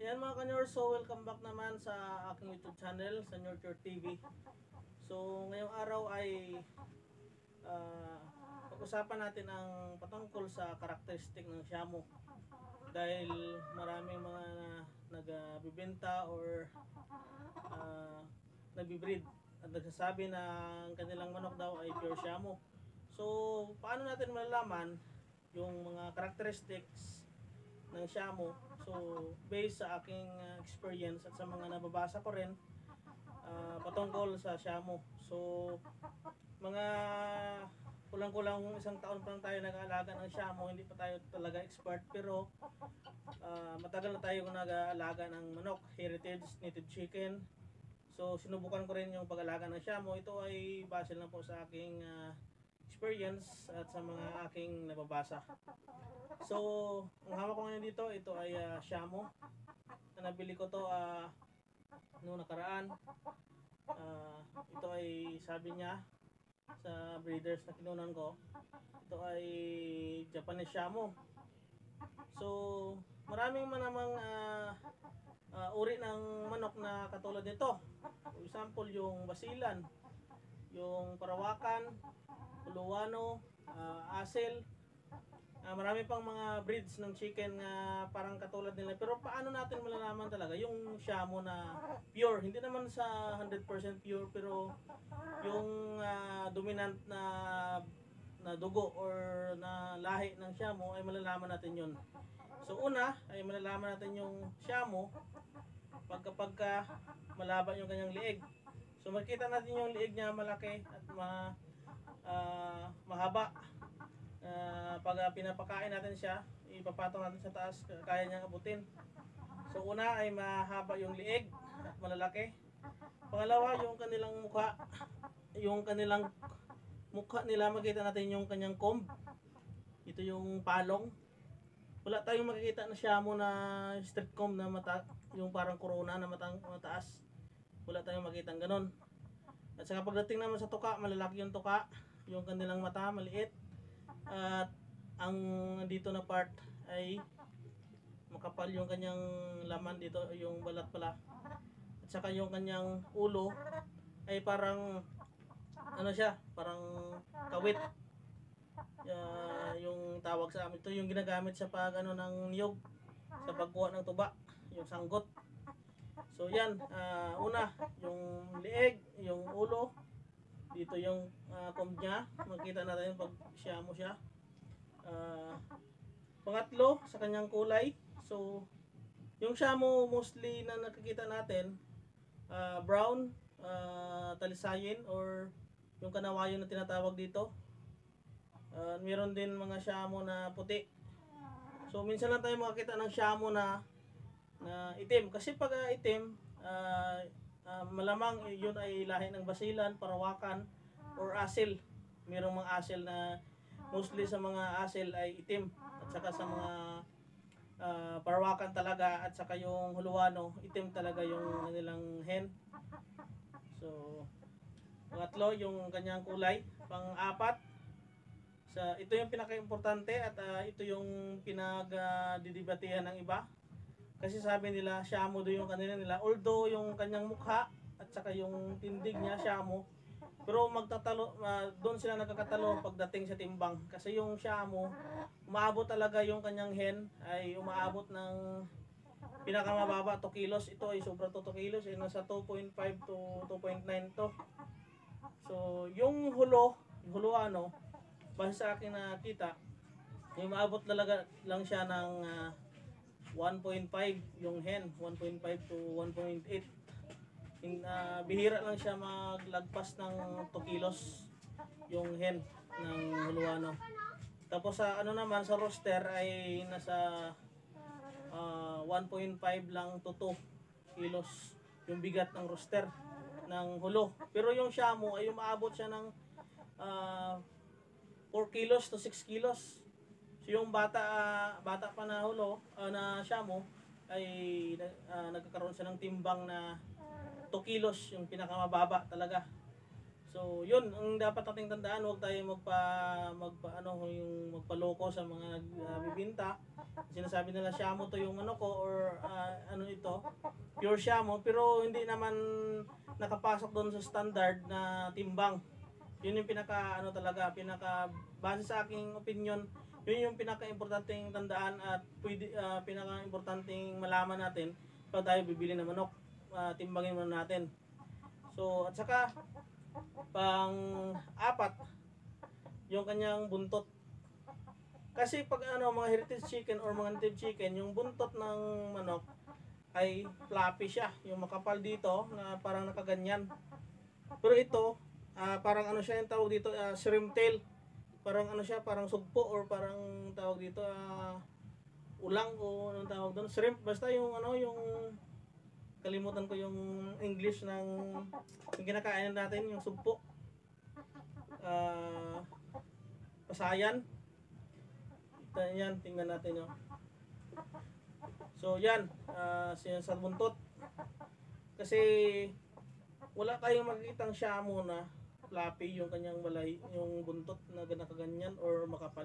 Yan mga ka-Nurture, so welcome back naman sa aking YouTube channel, sa Nurture TV. So ngayong araw ay uh, pag-usapan natin ang patungkol sa karakteristik ng Shamu. Dahil maraming mga nagbibenta or nagbibreed at nagsasabi na ang kanilang manok daw ay pure Shamu. So paano natin malalaman yung mga characteristics ng Shamu? So based sa aking experience at sa mga nababasa ko rin patungkol sa Shamu. So mga kulang-kulang isang taon pa lang tayo nag-aalaga ng Shamu, hindi pa tayo talaga expert, pero matagal na tayo nag-aalaga ng manok, heritage, native chicken. So sinubukan ko rin yung pag-alaga ng Shamu. Ito ay base lang po sa aking experience at sa mga aking nababasa. So ang hawak ko ngayon dito, ito ay Shamu. Nabili ko to noong nakaraan. Ito ay sabi niya sa breeders na kinunan ko, ito ay Japanese Shamu. So maraming namang uri ng manok na katulad nito. For example, yung Basilan, yung Parawakan, Uluwano, Asil. Marami pang mga breeds ng chicken na parang katulad nila. Pero paano natin malalaman talaga yung Shamu na pure? Hindi naman sa 100% pure, pero yung dominant na dugo or na lahi ng Shamu ay malalaman natin yun. So una ay malalaman natin yung Shamu pagka malaba yung kanyang liig. So makita natin yung liig niya malaki at mahaba. Pag pinapakain natin siya, ipapatong natin sa taas, kaya niyang abutin. So una ay mahaba yung liig at malalaki. Pangalawa, yung kanilang mukha. Yung kanilang mukha nila, makita natin yung kanyang comb. Ito yung palong. Wala tayong makikita na Shamu na straight comb na mata, yung parang corona na mataas. Wala tayong makita ng ganon. At saka pagdating naman sa tuka, malalaki yung tuka. Yung kanilang mata, maliit. At ang dito na part ay makapal yung kanyang laman dito, yung balat pala. At saka yung kanyang ulo ay parang ano siya, parang kawit. Yung tawag sa amin, ito yung ginagamit sa pag ng niyog, sa pagkuha ng tuba, yung sanggot. So yan, una yung lieg, yung ulo, dito yung comb niya, makita natin pag Shamu siya. Pangatlo, sa kanyang kulay. So yung Shamu mostly na nakikita natin, brown, talisayin or yung kanawayo na tinatawag dito. Meron din mga Shamu na puti. So minsan lang tayo makakita ng Shamu na itim. Kasi pag itim, malamang yun ay lahi ng Basilan, Parawakan, or Asil. Merong mga Asil na mostly sa mga Asil ay itim. At saka sa mga Parawakan talaga at saka yung Huluano, itim talaga yung kanilang hen. So pangatlo, yung kanyang kulay. Pang-apat, ito yung pinaka-importante at ito yung pinag-didebatehan ng iba. Kasi sabi nila, Shamu do yung kanila nila. Although yung kanyang mukha at saka yung tindig niya, Shamu. Pero magtatalo, doon sila nagkakatalo pagdating sa timbang. Kasi yung Shamu, umaabot talaga yung kanyang hen, ay umaabot ng pinakamababa 2 kilos. Ito ay sobra 2 kilos, ay nasa 2.5 to 2.9 to. So yung huluano, base sa akin nakita, yung maabot talaga lang siya ng 1.5 yung hen, 1.5 to 1.8. Bihira lang siya maglagpas ng 2 kilos yung hen ng huluano. Tapos sa naman sa roster ay nasa 1.5 lang to 2 kilos yung bigat ng roster ng hulo. Pero yung Shamu ay umaabot siya ng 4 kilos to 6 kilos. So yung bata pa na hulo, na Shamu ay nagkakaroon siya ng timbang na 2 kilos, yung pinakamababa talaga. So, yun ang dapat nating tandaan, huwag tayo yung magpaloko sa mga nagbibinta. Sinasabi nila Shamo to yung ano ko or ano ito, pure Shamo, pero hindi naman nakapasok doon sa standard na timbang. Yun yung pinaka base sa aking opinion, yun yung pinaka-importanteng tandaan at pinaka-importanteng malaman natin pag tayo bibili ng manok. Timbangin muna natin. So, at saka pang-apat, yung kanyang buntot. Kasi pag mga heritage chicken or mga native chicken, yung buntot ng manok ay floppy siya. Yung makapal dito na parang nakaganyan. Pero ito, parang siya yung tawag dito, shrimp tail. Parang siya, parang sugpo or parang tawag dito, ulang o anong tawag doon. Shrimp, basta yung yung kalimutan ko yung English ng yung kinakain natin, yung sugpo. Pasayan. Yan, tingnan natin yun. So yan, sa buntot. Kasi wala tayong makikitang Shamo na floppy yung kanyang balay, yung buntot na nakaganyan or makapal.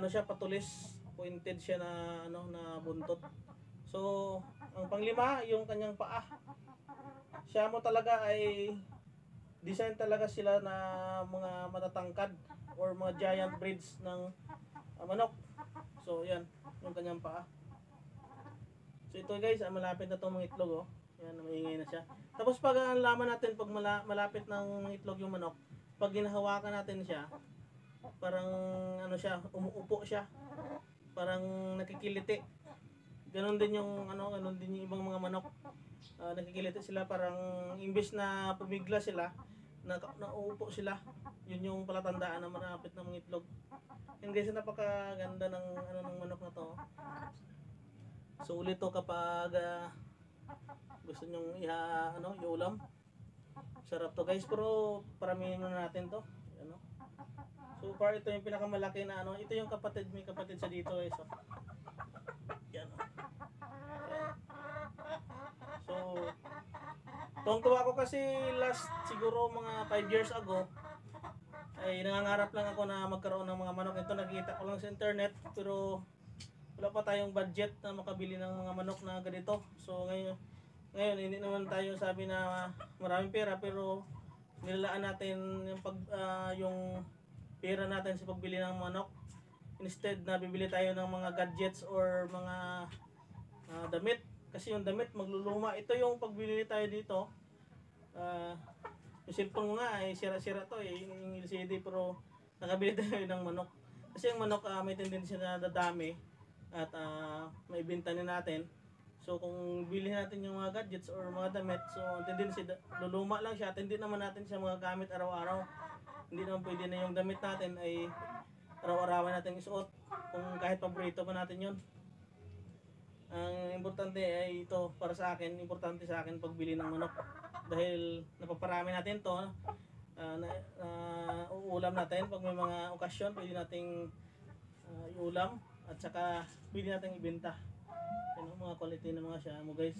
Siya patulis, pointed siya na na buntot. So, ang panglima, yung kanyang paa. Shamo talaga ay design talaga sila na mga matatangkad or mga giant breeds ng manok. So, yan, yung kanyang paa. So, ito guys, malapit na itong mga itlog, oh. Yan, maingay na siya. Tapos pag laman natin, pag malapit ng itlog yung manok, pag ginahawakan natin siya, parang siya, umuupo siya. Parang nakikiliti. Ganon din yung ibang mga manok. Nakikiliti sila, parang imbes na pumigla sila, nauupo sila. Yun yung palatandaan na malapit ng mga itlog. Yan guys, napakaganda ng ng manok na to. So ulit to kapag gusto nyong iulam. Sarap to guys, pero paramihin muna natin to. So far ito yung pinakamalaki na ito yung may kapatid sa dito guys. Yan. So tuwang-tuwa ako kasi last siguro mga 5 years ago ay nangangarap lang ako na magkaroon ng mga manok. Ito nakita ko lang sa internet pero wala pa tayong budget na makabili ng mga manok na ganito. So ngayon hindi naman tayo sabi na maraming pera, pero nilalaan natin yung pera natin sa pagbili ng manok. Instead na bibili tayo ng mga gadgets or mga damit. Kasi yung damit magluluma. Ito yung pagbili tayo dito. Yung cellphone mo nga ay sira-sira to yung LCD, pero nakabili tayo ng manok. Kasi yung manok may tendency na dadami at maibenta natin. So kung bilhin natin yung mga gadgets or mga damit, so tendency luluma lang siya at hindi naman natin siya magagamit araw-araw. Hindi naman pwede na yung damit natin ay araw-arawan natin isuot kung kahit paborito pa natin yun. Ang importante ay ito para sa akin, importante sa akin pagbili ng manok. Dahil napaparami natin to, uulam natin pag may mga okasyon, pwede nating iulam at saka pwede nating ibenta. Yan ang mga quality ng mga Shamo guys.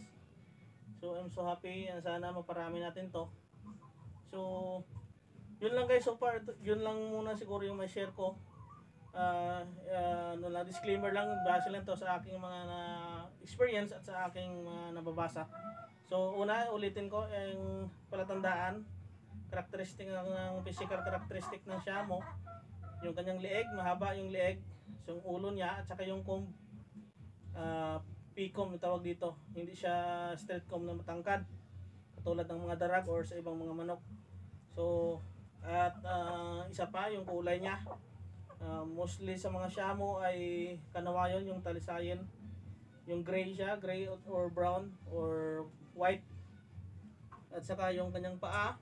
So I'm so happy, sana maparami natin to. So yun lang guys, so far yun lang muna siguro yung may share ko. Disclaimer lang, base lang to sa aking mga experience at sa aking mga nababasa. So una, ulitin ko yung palatandaan, characteristic ng physical characteristic ng Shamo. Yung kanyang leeg, mahaba yung leeg, yung ulo niya at saka yung comb, P-comb tawag dito. Hindi siya straight comb na matangkad katulad ng mga darag or sa ibang mga manok. So at isa pa yung kulay niya. Mostly sa mga Shamo ay kanawayon yung talisayin. Yung gray siya, gray or brown or white. At saka yung kanyang paa.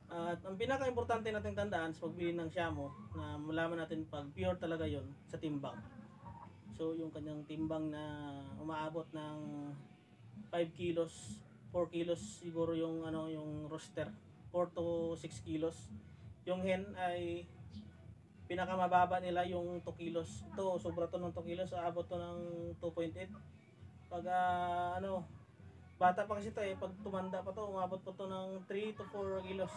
At ang pinaka-importante nating tandaan sa pagbili ng Shamo na malaman natin pag pure talaga yon sa timbang. So yung kanyang timbang na umaabot ng 5 kilos, 4 kilos siguro yung yung rooster, 4 to 6 kilos. Yung hen ay pinakamababa nila yung 2 kilos. Ito sobra to ng 2 kilos, aabot to ng 2.8. Pag Bata pa kasi ito eh, pag tumanda pa to, umabot pa to ng 3 to 4 kilos.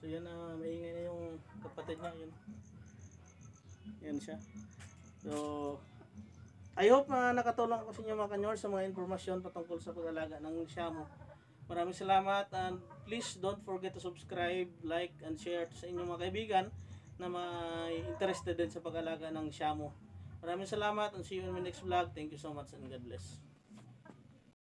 So yan na, maingay na yung kapatid niya, yun. Yan siya. So, I hope na nakatulong ako sa inyo mga kanyor sa mga informasyon patungkol sa pag-alaga ng Shamu. Maraming salamat and please don't forget to subscribe, like, and share sa inyong mga kaibigan na may interested din sa pag-alaga ng Shamu. Maraming salamat and see you in my next vlog. Thank you so much and God bless.